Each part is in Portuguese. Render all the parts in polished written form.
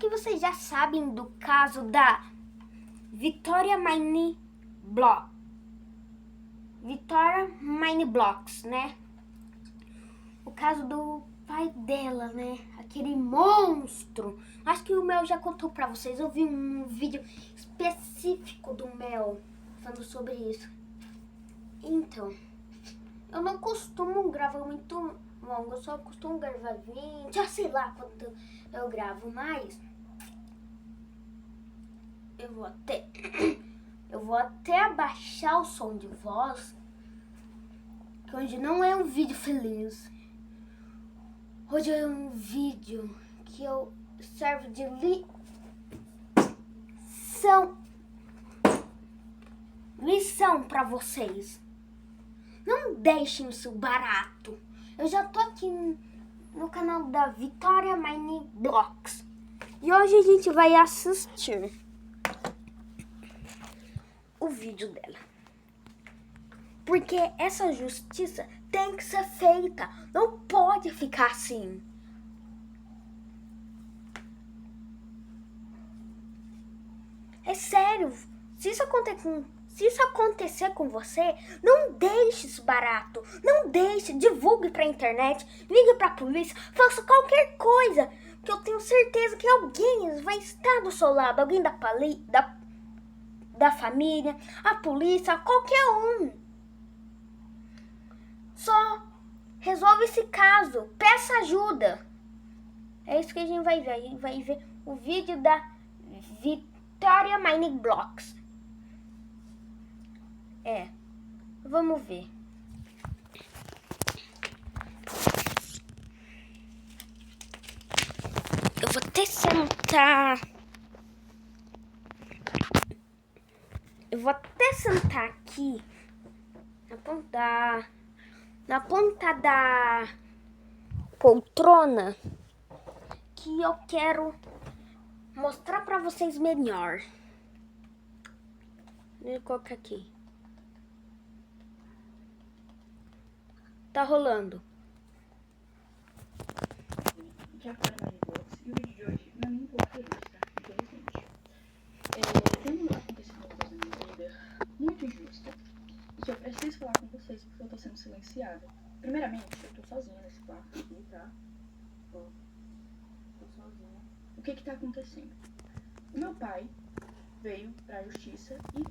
que vocês já sabem do caso da Victoria Mineblox, né? O caso do pai dela, né? Aquele monstro. Acho que o Mel já contou pra vocês. Eu vi um vídeo específico do Mel falando sobre isso. Então, eu não costumo gravar muito longo. Eu só costumo gravar 20, já sei lá quanto eu gravo, mas eu vou até abaixar o som de voz, que hoje não é um vídeo feliz. Hoje é um vídeo que eu serve de lição para vocês. Não deixem isso barato. Eu já tô aqui no canal da Victoria Mineblox e hoje a gente vai assistir o vídeo dela. Porque essa justiça tem que ser feita. Não pode ficar assim. É sério. Se isso acontecer com você, não deixe isso barato. Não deixe. Divulgue pra internet. Ligue pra polícia. Faça qualquer coisa. Que eu tenho certeza que alguém vai estar do seu lado. Alguém da família, a polícia, qualquer um. Só resolve esse caso. Peça ajuda. É isso que a gente vai ver. A gente vai ver o vídeo da Victoria Mineblox. Vamos ver. Eu vou até sentar. Aqui na ponta da poltrona, que eu quero mostrar pra vocês melhor. Vou colocar aqui. Tá rolando. Já para Mineblox, e o vídeo de hoje não é nem um pouco feliz, tá? Infelizmente. Tendo acontecido uma coisa na minha vida muito injusta, e que eu preciso falar com vocês porque eu tô sendo silenciada. Primeiramente, eu tô sozinha nesse quarto aqui, tá? Tô sozinha. O que tá acontecendo? O meu pai veio pra justiça e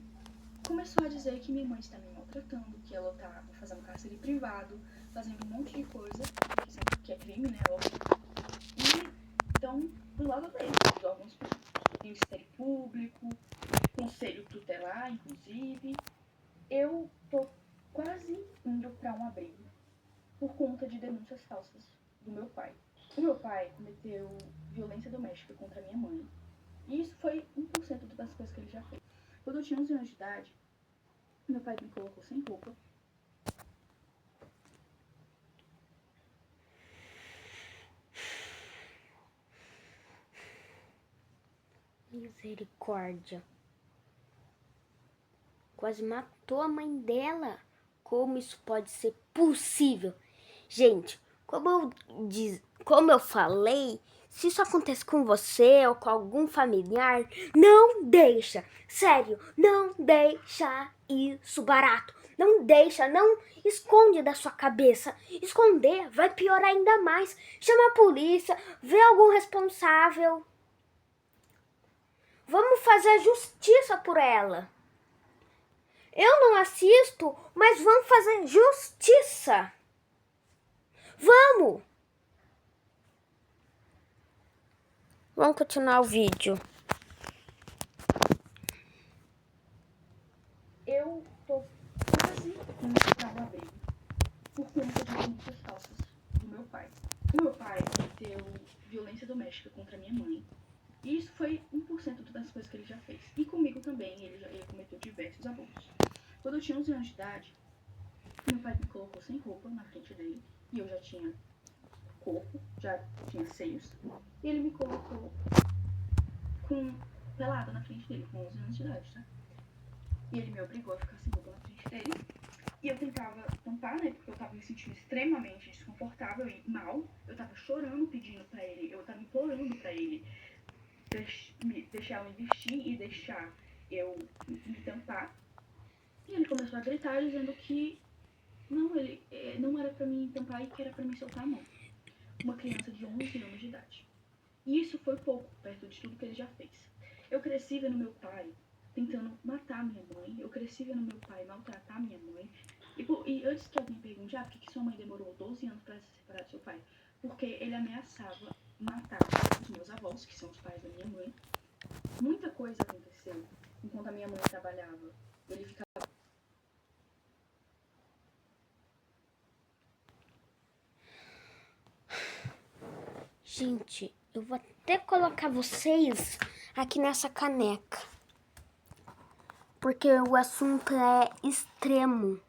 começou a dizer que minha mãe está me maltratando, que ela tá fazendo cárcere privado, fazendo um monte de coisa, que é crime, né, óbvio. E então, do lado dele, dos órgãos públicos, Ministério Público, Conselho Tutelar, inclusive, eu tô quase indo pra um abrigo por conta de denúncias falsas do meu pai. O meu pai cometeu violência doméstica contra minha mãe. E isso foi 1% das coisas que ele já fez. Quando eu tinha 11 anos de idade, meu pai me colocou sem roupa. Misericórdia. Quase matou a mãe dela. Como isso pode ser possível? Gente, como eu falei, se isso acontece com você ou com algum familiar, não deixa. Sério, não deixa isso barato. Não deixa, não esconde da sua cabeça. Esconder vai piorar ainda mais. Chama a polícia, vê algum responsável. Vamos fazer a justiça por ela. Eu não assisto, mas vamos fazer justiça. Vamos! Vamos continuar o vídeo. Eu tô quase indo pra um abrigo por conta de denúncias falsas do meu pai. O meu pai cometeu violência doméstica contra minha mãe. E isso foi 1% das coisas que ele já fez. E comigo também, ele cometeu diversos abusos. Quando eu tinha 11 anos de idade, meu pai me colocou sem roupa na frente dele. E eu já tinha corpo, já tinha seios. E ele me colocou pelada na frente dele, com 11 anos de idade, tá? E ele me obrigou a ficar sem roupa na frente dele. E eu tentava tampar, né, porque eu tava me sentindo extremamente desconfortável e mal. Eu tava chorando, pedindo pra ele, eu tava implorando pra ele deixar eu me vestir e deixar eu me tampar. E ele começou a gritar dizendo que não era pra mim tampar e que era pra mim soltar a mão. Uma criança de 11 anos de idade. E isso foi pouco, perto de tudo que ele já fez. Eu cresci vendo meu pai tentando matar minha mãe. Eu cresci vendo meu pai maltratar minha mãe. E antes que alguém pergunte, por que sua mãe demorou 12 anos pra se separar do seu pai? Porque ele ameaçava matar os meus avós, que são os pais da minha mãe. Muita coisa aconteceu enquanto a minha mãe trabalhava. Ele ficava... Gente, eu vou até colocar vocês aqui nessa caneca. Porque o assunto é extremo.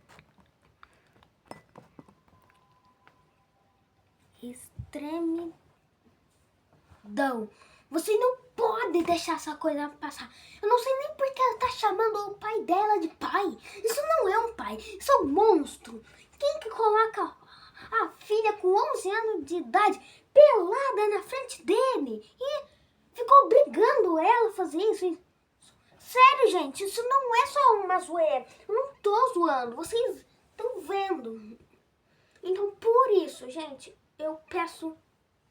Extremidão. Você não pode deixar essa coisa passar. Eu não sei nem por que ela tá chamando o pai dela de pai. Isso não é um pai, isso é um monstro. Quem que coloca a filha com 11 anos de idade pelada na frente dele e ficou obrigando ela a fazer isso? Sério, gente, isso não é só uma zoeira. Eu não tô zoando, vocês estão vendo. Então, por isso, gente, eu peço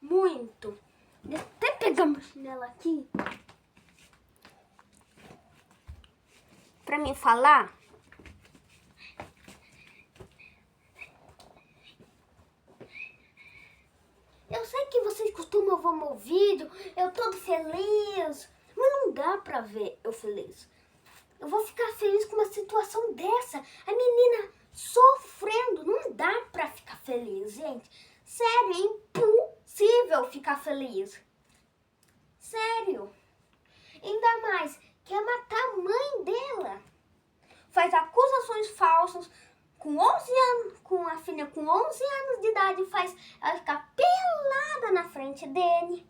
muito. Deixa eu até pegar uma chinela aqui pra mim falar. Eu sei que vocês costumam ver meu vídeo, eu todo feliz, mas não dá pra ver eu feliz. Eu vou ficar feliz com uma situação dessa. A menina sofrendo, não dá pra ficar feliz, gente. Sério, é impossível ficar feliz. Sério. Ainda mais, quer matar a mãe dela. Faz acusações falsas com 11 anos, com a filha com 11 anos de idade, faz ela ficar pelada na frente dele.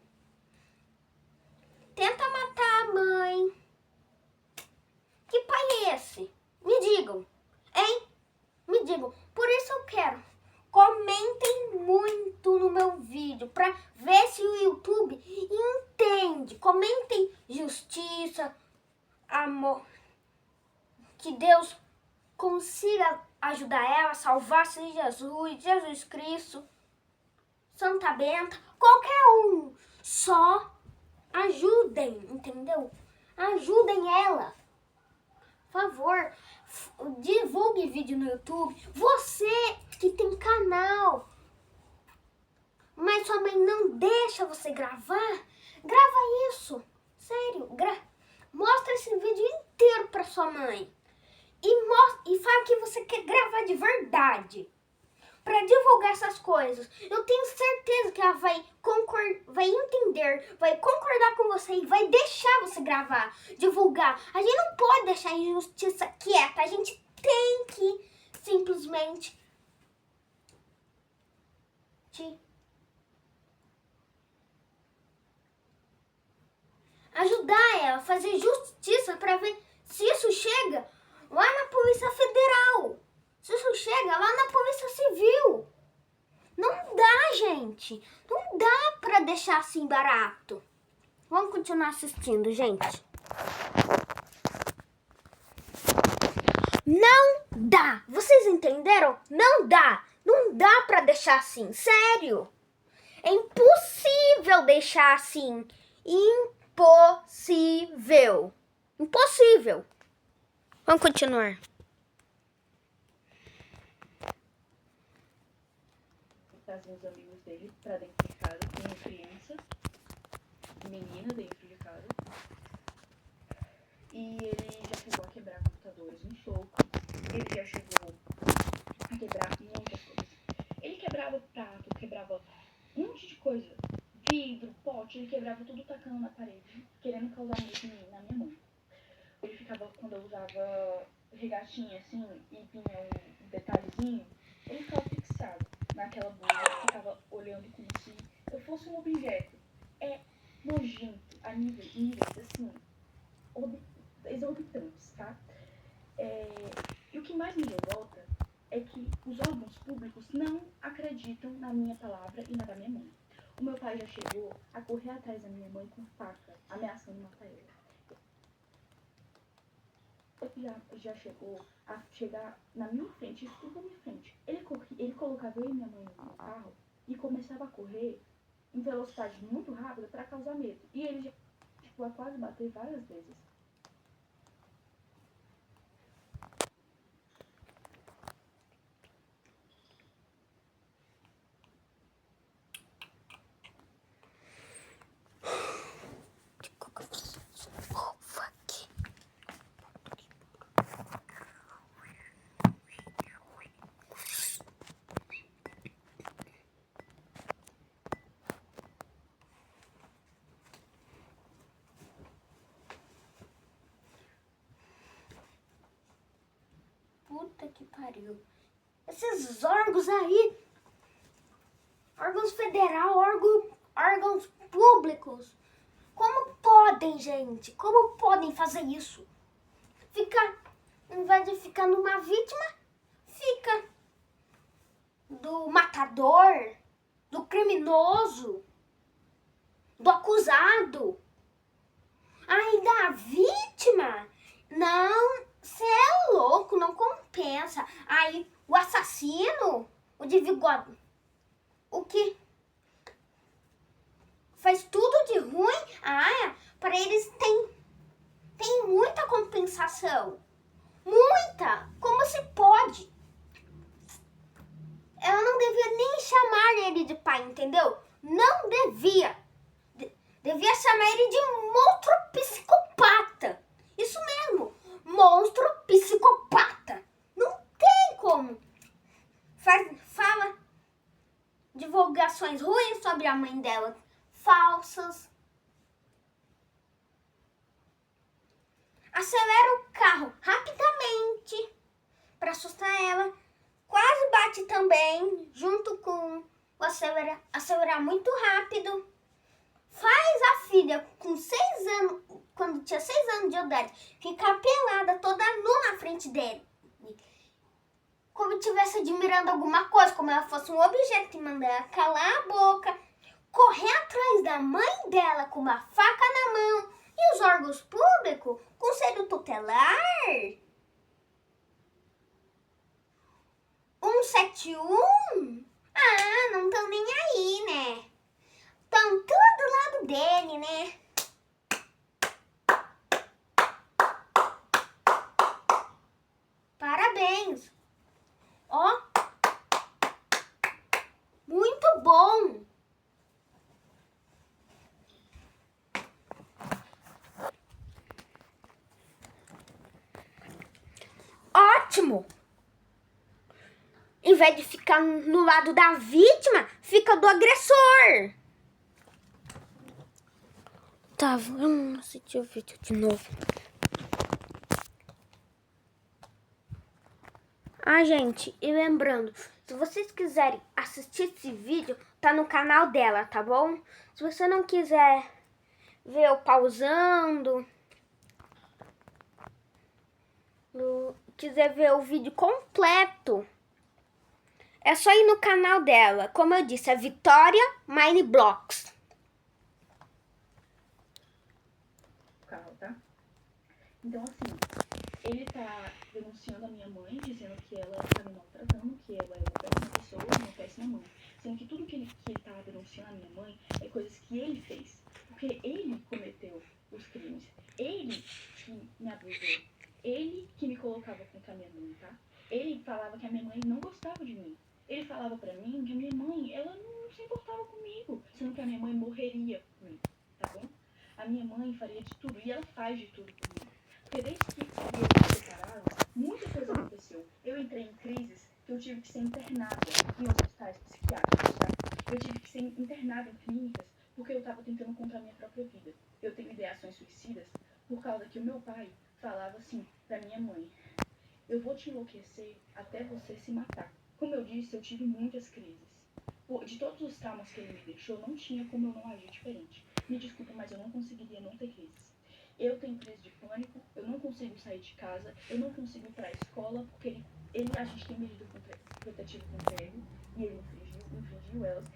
Tenta matar a mãe. Que pai é esse? Me digam, hein? Me digam. Por isso eu quero. Comentem muito no meu vídeo para ver se o YouTube entende. Comentem justiça, amor. Que Deus consiga ajudar ela, salvar-se Jesus Cristo, Santa Benta, qualquer um. Só ajudem, entendeu? Ajudem ela. Por favor, divulgue vídeo no YouTube. Você que tem canal, mas sua mãe não deixa você gravar, grava isso. Sério, mostra esse vídeo inteiro pra sua mãe. E fala que você quer gravar de verdade. Pra divulgar essas coisas. Eu tenho certeza que ela vai entender, vai concordar com você e vai deixar você gravar, divulgar. A gente não pode deixar a injustiça quieta. A gente tem que simplesmente ajudar ela, fazer justiça pra ver se isso chega lá na Polícia Federal. Se isso chega lá na Polícia Civil. Não dá, gente. Não dá pra deixar assim barato. Vamos continuar assistindo, gente. Não dá. Vocês entenderam? Não dá. Não dá pra deixar assim. Sério. É impossível deixar assim. Impossível. Impossível. Vamos continuar. Trazem os amigos dele pra dentro de casa. Tem criança, menina dentro de casa. E ele já chegou a quebrar computadores no soco. Ele já chegou a quebrar muitas coisas. Ele quebrava prato, quebrava um monte de coisa. Vidro, pote, ele quebrava tudo tacando na parede, querendo causar medo em mim, na minha mãe. Ele ficava, quando eu usava regatinha assim, e vinha um detalhezinho, ele ficava fixado naquela blusa, ficava olhando como se eu fosse um objeto. É nojento a níveis assim, exorbitantes, tá? E o que mais me revolta é que os órgãos públicos não acreditam na minha palavra e na da minha mãe. O meu pai já chegou a correr atrás da minha mãe com faca, ameaçando matar ela. Já chegou a chegar na minha frente, isso tudo na minha frente. Ele colocava eu e minha mãe no carro e começava a correr em velocidade muito rápida para causar medo. E ele já chegou a quase bater várias vezes. Puta que pariu. Esses órgãos aí, órgãos federal, órgãos públicos, como podem, gente? Como podem fazer isso? Em vez de ficar numa vítima, fica do matador, do criminoso, do acusado. Aí da vítima, não, cê é louco, não compensa. Aí o assassino, o de bigode, o que faz tudo de ruim, para eles tem muita compensação. Muita! Como se pode? Ela não devia nem chamar ele de pai, entendeu? Não devia. Devia chamar ele de monstro psicopata. Isso mesmo, monstro psicopata. Não tem como. Fala divulgações ruins sobre a mãe dela, falsas. Acelera o carro rapidamente para assustar ela. Quase bate também, junto com o acelerar muito rápido. Faz a filha com 6 anos, quando tinha 6 anos de idade, ficar pelada toda nua na frente dele. Como se estivesse admirando alguma coisa, como ela fosse um objeto, e mandar ela calar a boca, correr atrás da mãe dela com uma faca na mão. E os órgãos públicos, conselho tutelar, 171, não estão nem aí, né? Estão tudo do lado dele, né? Parabéns! Ó, muito bom! Ótimo! Em vez de ficar no lado da vítima, fica do agressor. Tá, vamos assistir o vídeo de novo. Gente, e lembrando, se vocês quiserem assistir esse vídeo, tá no canal dela, tá bom? Se você não quiser ver eu pausando, quiser ver o vídeo completo, é só ir no canal dela. Como eu disse, é Vitória Mineblocks. Carro, tá? Então, assim, ele tá denunciando a minha mãe, dizendo que ela tá me maltratando, que ela é uma péssima pessoa, uma péssima mãe. Sendo que tudo que ele tá denunciando a minha mãe é coisas que ele fez. Porque ele cometeu os crimes. Ele que me abusou. Ele que me colocava contra a minha mãe, tá? Ele falava que a minha mãe não gostava de mim. Ele falava pra mim que a minha mãe, ela não se importava comigo. Sendo que a minha mãe morreria por mim, tá bom? A minha mãe faria de tudo, e ela faz de tudo por mim. Porque desde que eles se separaram, muita coisa aconteceu. Eu entrei em crises que eu tive que ser internada em hospitais psiquiátricos, tá? Eu tive que ser internada em clínicas porque eu tava tentando contra a minha própria vida. Eu tenho ideações suicidas por causa que o meu pai falava assim pra minha mãe: eu vou te enlouquecer até você se matar. Como eu disse, eu tive muitas crises. De todos os traumas que ele me deixou, não tinha como eu não agir diferente. Me desculpa, mas eu não conseguiria não ter crises. Eu tenho crise de pânico, eu não consigo sair de casa, eu não consigo ir pra escola, porque a gente tem medida protetiva contra ele, e ele infringiu elas.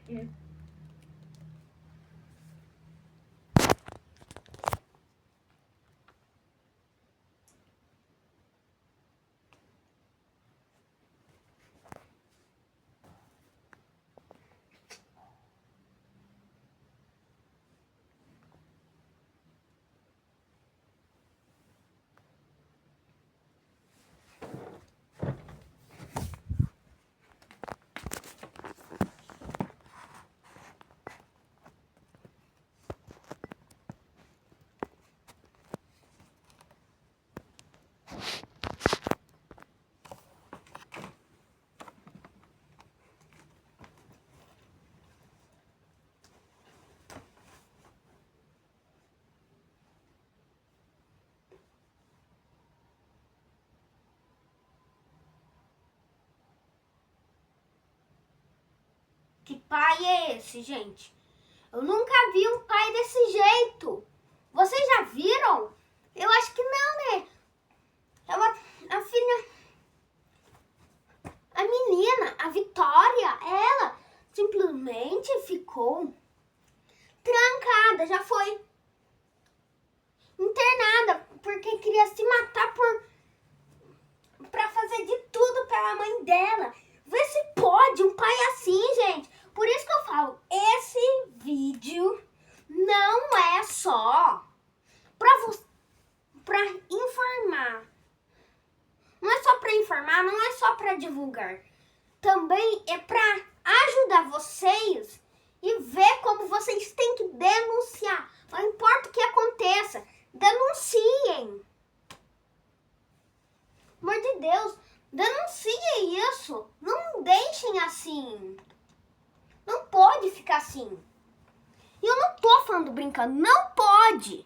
pai é esse, gente? Eu nunca vi um pai desse jeito. Vocês já viram? Eu acho que não, né? A filha... A menina, a Vitória, ela simplesmente ficou trancada. Já foi internada porque queria se matar pra fazer de tudo pela mãe dela. Vê se pode um pai assim, gente. Por isso que eu falo, esse vídeo não é só pra informar. Não é só pra informar, não é só pra divulgar. Também é pra ajudar vocês e ver como vocês têm que denunciar. Não importa o que aconteça, denunciem. Pelo amor de Deus, denunciem isso. Não deixem assim. Não pode ficar assim. E eu não tô falando brincando, não pode.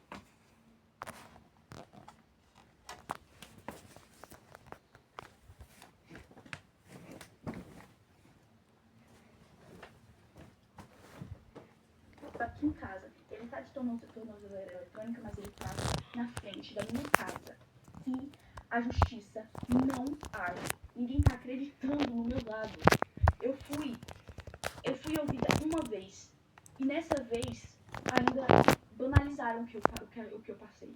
Aqui em casa, ele tá de tornozeleira eletrônica, mas ele tá na frente da minha casa. E a justiça não age. Ninguém tá acreditando no meu lado. Eu fui ouvida uma vez. E nessa vez, ainda banalizaram o que eu passei.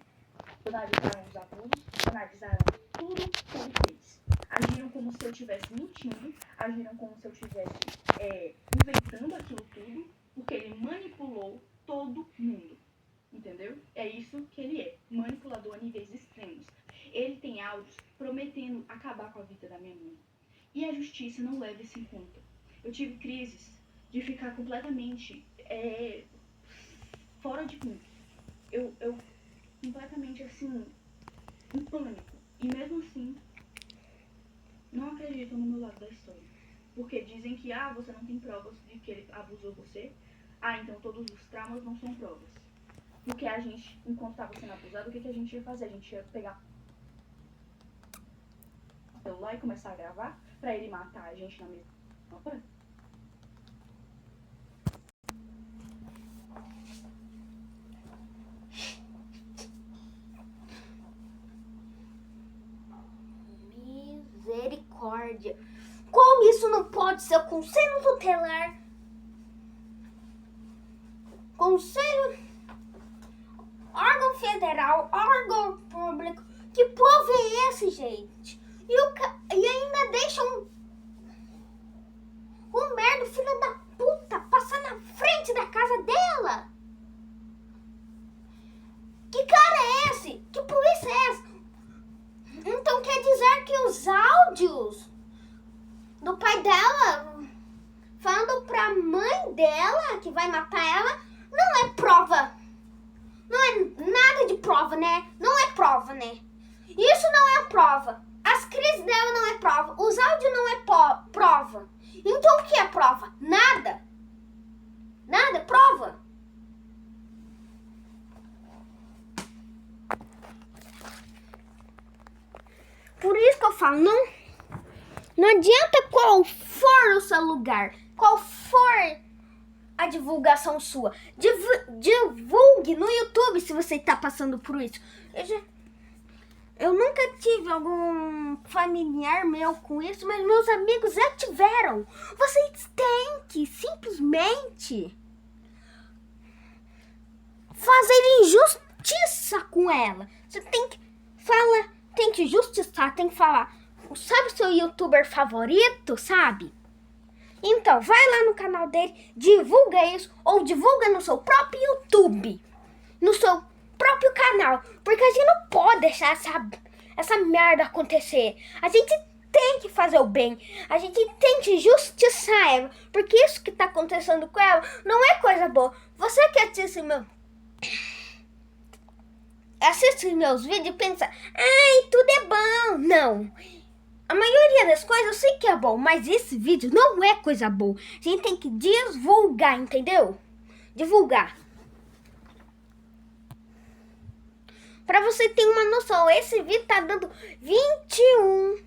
Banalizaram os abusos, banalizaram tudo que ele fez. Agiram como se eu estivesse mentindo, agiram como se eu estivesse inventando aquilo tudo, porque ele manipulou todo mundo. Entendeu? É isso que ele é, manipulador a níveis extremos. Ele tem áudios prometendo acabar com a vida da minha mãe. E a justiça não leva isso em conta. Eu tive crises de ficar completamente fora de mim. Eu completamente assim, em pânico. E mesmo assim, não acreditam no meu lado da história. Porque dizem que, você não tem provas de que ele abusou você. Então todos os traumas não são provas. Porque a gente, enquanto estava sendo abusado, o que a gente ia fazer? A gente ia pegar o celular e começar a gravar pra ele matar a gente na mesma hora? Misericórdia. Como isso não pode ser o Conselho Tutelar? Conselho... órgão federal, órgão público. Que povo é esse, gente? E ainda deixam um merda, filho da puta, passar na frente da casa dela. Que cara é esse? Que polícia é essa? Então quer dizer que os áudios do pai dela falando pra mãe dela que vai matar ela não é prova. Não é nada de prova, né? Não é prova, né? Isso não é prova. As crises dela não é prova. Os áudios não é prova. Então o que é prova? Nada. Nada é prova. Por isso que eu falo, não adianta qual for o seu lugar, qual for a divulgação sua. Divulgue no YouTube se você está passando por isso. Eu nunca tive algum familiar meu com isso, mas meus amigos já tiveram. Vocês têm que simplesmente fazer injustiça com ela. Você tem que falar, tem que justiçar, tem que falar. Sabe o seu youtuber favorito, sabe? Então, vai lá no canal dele, divulga isso, ou divulga no seu próprio YouTube, no seu próprio canal, porque a gente não pode deixar essa merda acontecer. A gente tem que fazer o bem, a gente tem que justiçar ela, porque isso que tá acontecendo com ela não é coisa boa. Você que assiste meus vídeos e pensa, tudo é bom. Não. A maioria das coisas eu sei que é bom, mas esse vídeo não é coisa boa. A gente tem que divulgar, entendeu? Divulgar. Pra você ter uma noção, esse vídeo tá dando 21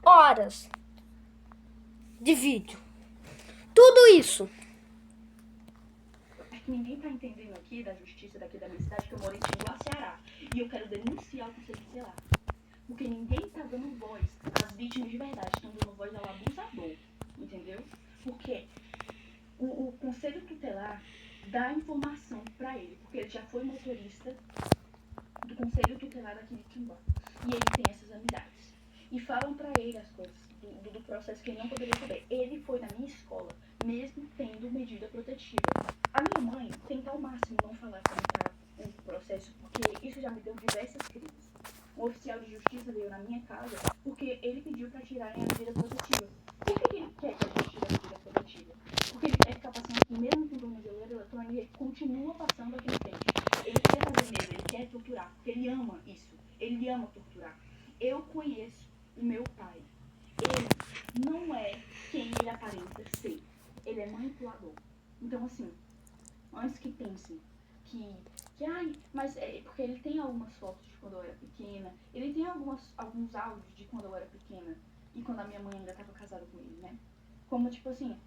horas. de vídeo. Tudo isso. É que ninguém tá entendendo aqui da justiça daqui da minha cidade, que eu moro em Tinguá, Ceará. E eu quero denunciar o Conselho Tutelar. Porque ninguém tá dando voz às vítimas de verdade, estão dando voz ao abusador. Entendeu? Porque o Conselho Tutelar dá informação pra ele, porque ele já foi motorista do Conselho Tutelar aqui de Timbó. E ele tem essas amizades. E falam pra ele as coisas do processo que ele não poderia saber. Ele foi na minha escola, mesmo tendo medida protetiva. A minha mãe tenta ao máximo não falar como tá o processo, porque isso já me deu diversas crises. Um oficial de justiça veio na minha casa porque ele pediu pra tirarem a medida protetiva. Por que ele quer que a gente tire a medida protetiva? Porque ele quer ficar passando aqui, mesmo com tornozeleira eletrônica, ele continua passando aqui em frente. Ele quer fazer medo, ele quer torturar, porque ele ama isso. Ele ama torturar. Eu conheço o meu pai. Ele não é quem ele aparenta ser. Ele é manipulador. Então, assim, antes que pensem que ai, mas é porque ele tem algumas fotos de quando eu era pequena, ele tem alguns áudios de quando eu era pequena e quando a minha mãe ainda estava casada com ele, né? Como tipo assim,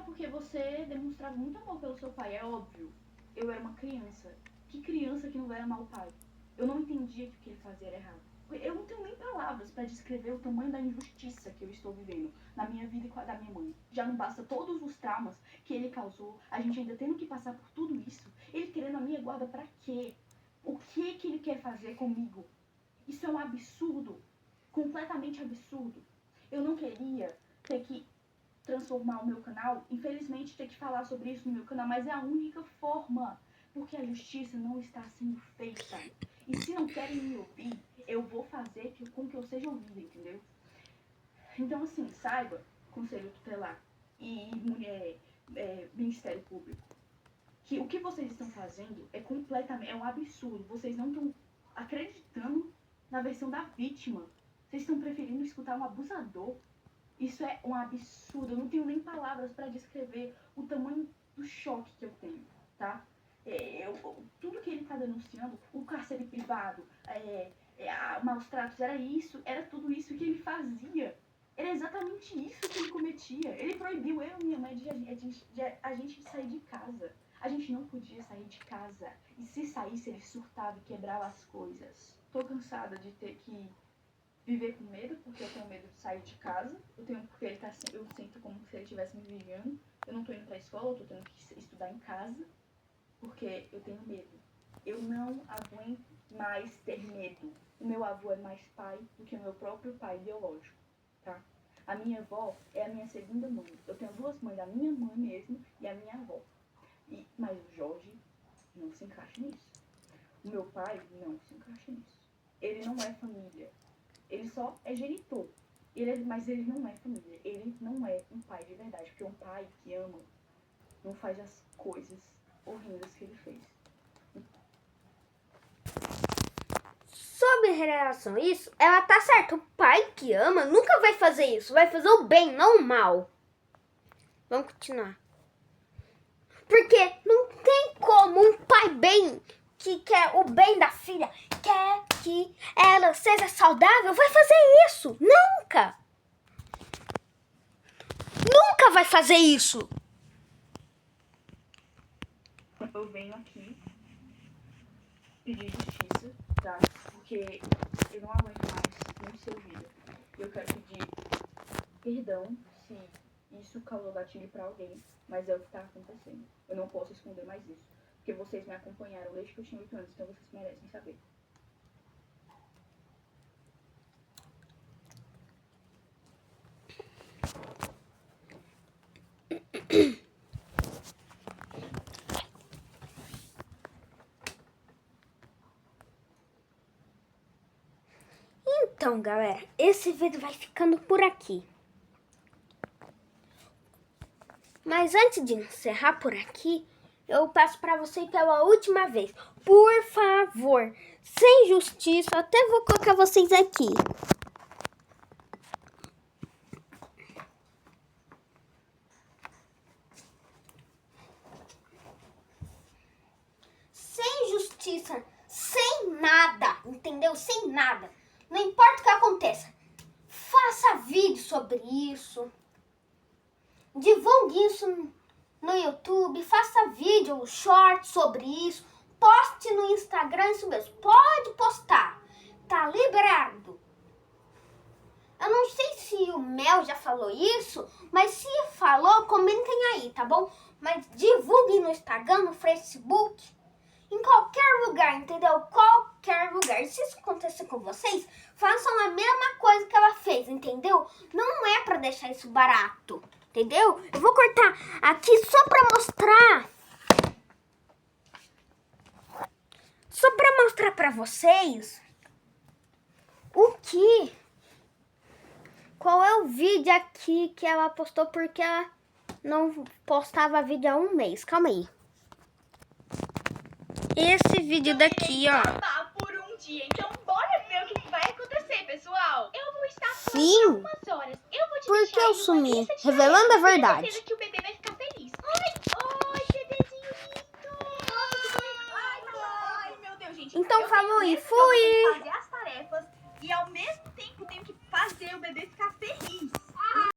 porque você demonstrava muito amor pelo seu pai, é óbvio. Eu era uma criança. Que criança que não vai amar o pai? Eu não entendia que o que ele fazia era errado. Eu não tenho nem palavras para descrever o tamanho da injustiça que eu estou vivendo na minha vida e com a da minha mãe. Já não basta todos os traumas que ele causou, a gente ainda tendo que passar por tudo isso. Ele querendo a minha guarda pra quê? O que ele quer fazer comigo? Isso é um absurdo, completamente absurdo. Eu não queria ter que transformar o meu canal, infelizmente ter que falar sobre isso no meu canal, mas é a única forma, porque a justiça não está sendo feita. E se não querem me ouvir, eu vou fazer com que eu seja ouvida, entendeu? Então, assim, saiba, Conselho Tutelar e Ministério Público, que o que vocês estão fazendo é um absurdo. Vocês não estão acreditando na versão da vítima. Vocês estão preferindo escutar um abusador. Isso é um absurdo. Eu não tenho nem palavras para descrever o tamanho do choque que eu tenho, tá? Tudo que ele está denunciando, o cárcere privado, maus tratos, era tudo isso que ele fazia. Era exatamente isso que ele cometia. Ele proibiu eu e minha mãe de a gente sair de casa. A gente não podia sair de casa. E se saísse, ele surtava e quebrava as coisas. Tô cansada de ter que viver com medo, porque eu tenho medo de sair de casa. Porque eu sinto como se ele estivesse me vigiando. Eu não tô indo pra escola, eu tô tendo que estudar em casa, porque eu tenho medo. Eu não aguento mais ter medo. O meu avô é mais pai do que o meu próprio pai biológico, tá? A minha avó é a minha segunda mãe. Eu tenho duas mães, a minha mãe mesmo e a minha avó. Mas o Jorge não se encaixa nisso. O meu pai não se encaixa nisso. Ele não é família. Ele só é genitor. Mas ele não é família. Ele não é um pai de verdade. Porque um pai que ama não faz as coisas horrendas que ele fez. Sobre relação a isso, ela tá certa. O pai que ama nunca vai fazer isso. Vai fazer o bem, não o mal. Vamos continuar. Porque não tem como um pai bem, que quer o bem da filha, quer que ela seja saudável, vai fazer isso. Nunca. Nunca vai fazer isso. Eu venho aqui pedir justiça, tá? Porque eu não aguento mais muito ser ouvida. Eu quero pedir perdão se isso causou gatilho pra alguém, mas é o que tá acontecendo. Eu não posso esconder mais isso. Porque vocês me acompanharam desde que eu tinha 8 anos, então vocês merecem saber. Então, galera, esse vídeo vai ficando por aqui. Mas antes de encerrar por aqui, eu peço para você pela última vez, por favor, sem justiça, até vou colocar vocês aqui. Sem justiça, sem nada, entendeu? Sem nada. Não importa o que aconteça, faça vídeo sobre isso. divulgue isso no YouTube, faça vídeo, short sobre isso, poste no Instagram, isso mesmo, pode postar, tá liberado. Eu não sei se o Mel já falou isso, mas se falou, comentem aí, tá bom? Mas divulguem no Instagram, no Facebook, em qualquer lugar, entendeu? Qualquer lugar. Se isso acontecer com vocês, façam a mesma coisa que ela fez, entendeu? Não é pra deixar isso barato, entendeu? Eu vou cortar aqui só pra mostrar. Só pra mostrar pra vocês o que... Qual é o vídeo aqui que ela postou, porque ela não postava vídeo há um mês. Calma aí. Esse vídeo daqui, ó. Por um dia, então bora ver o que vai acontecer, pessoal. Eu vou estar Sim. algumas horas. Eu vou te Por que deixar eu aí uma sumi? lista de Revelando a tarefas. Tenho verdade. certeza que o bebê vai ficar feliz. Ai, bebezinho lindo. Ai, meu Deus, gente. Então Eu falou tenho e mesmo que eu fui. fazer as tarefas e ao mesmo tempo tenho que fazer o bebê ficar feliz.